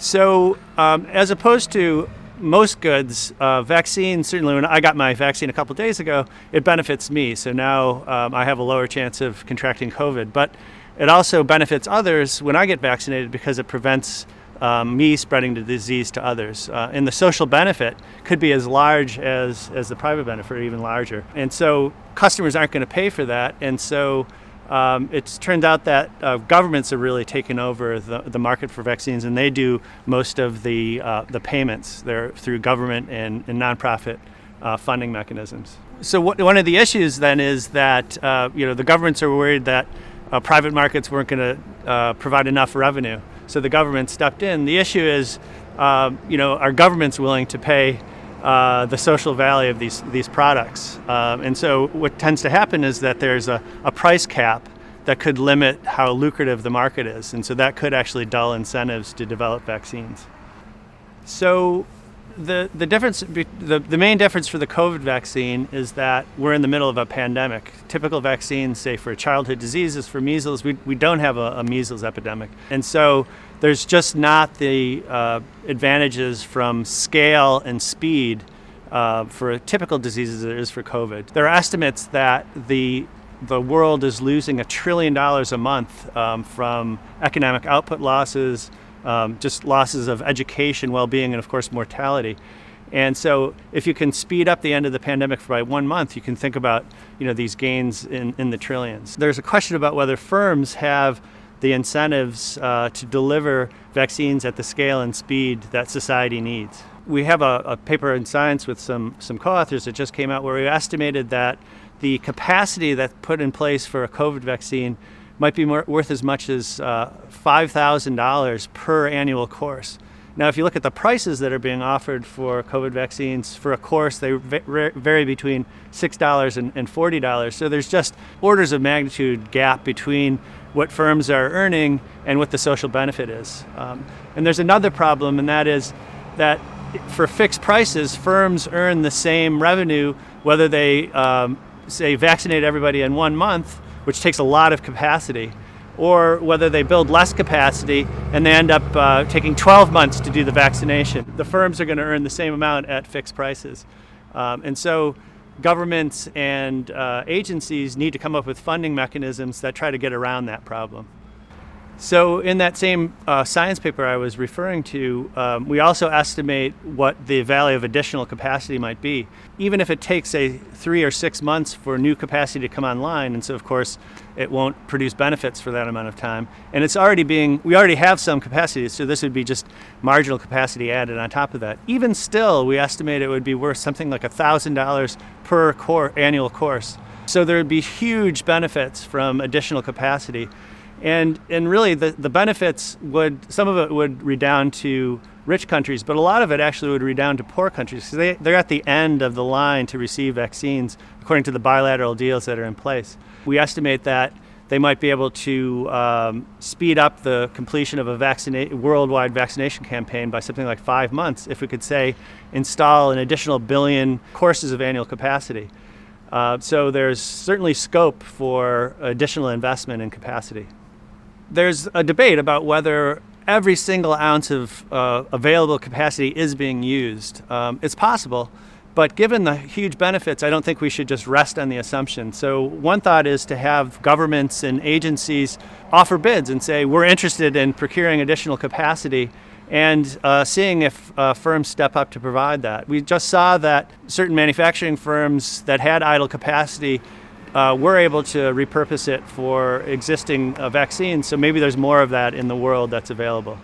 So, as opposed to most goods, vaccines, certainly when I got my vaccine a couple days ago, it benefits me. So now I have a lower chance of contracting COVID. But it also benefits others when I get vaccinated because it prevents me spreading the disease to others. And the social benefit could be as large as the private benefit, or even larger. And so customers aren't going to pay for that. And so it's turned out that governments are really taking over the market for vaccines, and they do most of the payments. They're through government and nonprofit funding mechanisms. So one of the issues then is that the governments are worried that private markets weren't going to provide enough revenue. So the government stepped in. The issue is, are governments willing to pay the social value of these products? And so what tends to happen is that there's a price cap that could limit how lucrative the market is. And so that could actually dull incentives to develop vaccines. So the main difference for the COVID vaccine is that we're in the middle of a pandemic. Typical vaccines, say for childhood diseases, for measles, we don't have a measles epidemic. And so there's just not the advantages from scale and speed for typical diseases there is for COVID. There are estimates that the world is losing $1 trillion a month from economic output losses, just losses of education, well-being, and of course mortality. And so if you can speed up the end of the pandemic by 1 month, you can think about these gains in the trillions. There's a question about whether firms have the incentives to deliver vaccines at the scale and speed that society needs. We have a paper in Science with some co-authors that just came out where we estimated that the capacity that's put in place for a COVID vaccine might be worth as much as $5,000 per annual course. Now, if you look at the prices that are being offered for COVID vaccines for a course, they vary between $6 and $40. So there's just orders of magnitude gap between what firms are earning and what the social benefit is. And there's another problem, and that is that for fixed prices, firms earn the same revenue whether they say vaccinate everybody in 1 month, which takes a lot of capacity, or whether they build less capacity and they end up taking 12 months to do the vaccination. The firms are going to earn the same amount at fixed prices. And so governments and agencies need to come up with funding mechanisms that try to get around that problem. So in that same science paper I was referring to, we also estimate what the value of additional capacity might be, even if it takes, say, 3 or 6 months for new capacity to come online. And so, of course, it won't produce benefits for that amount of time. And we already have some capacity, so this would be just marginal capacity added on top of that. Even still, we estimate it would be worth something like $1,000 per annual course. So there would be huge benefits from additional capacity. And really the benefits some of it would redound to rich countries, but a lot of it actually would redound to poor countries because they're at the end of the line to receive vaccines according to the bilateral deals that are in place. We estimate that they might be able to speed up the completion of a worldwide vaccination campaign by something like 5 months if we could, say, install an additional 1 billion courses of annual capacity. So there's certainly scope for additional investment in capacity. There's a debate about whether every single ounce of available capacity is being used. It's possible, but given the huge benefits, I don't think we should just rest on the assumption. So one thought is to have governments and agencies offer bids and say, we're interested in procuring additional capacity and seeing if firms step up to provide that. We just saw that certain manufacturing firms that had idle capacity we're able to repurpose it for existing vaccines, so maybe there's more of that in the world that's available.